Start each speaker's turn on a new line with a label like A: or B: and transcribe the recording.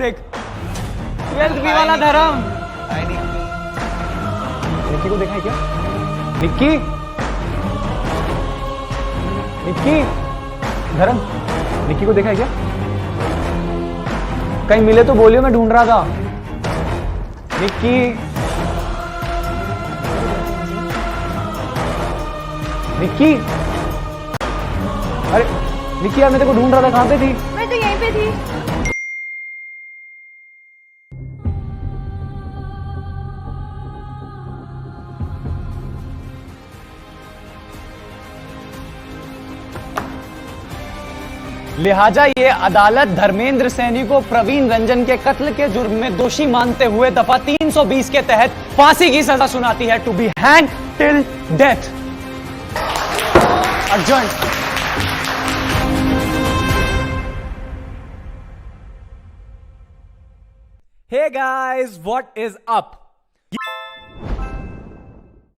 A: देख 12th B वाला धर्म। निक्की को देखा है क्या? निक्की निक्की धर्म, निक्की को देखा है क्या? कहीं मिले तो बोलियो, मैं ढूंढ रहा था। निक्की निक्की, अरे निक्की यार, मैं तेरे को ढूंढ रहा था, कहां पे थी?
B: मैं तो यहीं पे थी।
A: लिहाजा ये अदालत धर्मेंद्र सैनी को प्रवीण रंजन के कत्ल के जुर्म में दोषी मानते हुए दफा 320 के तहत फांसी की सजा सुनाती है, to be hang till death. Urgent. Hey guys, what is up?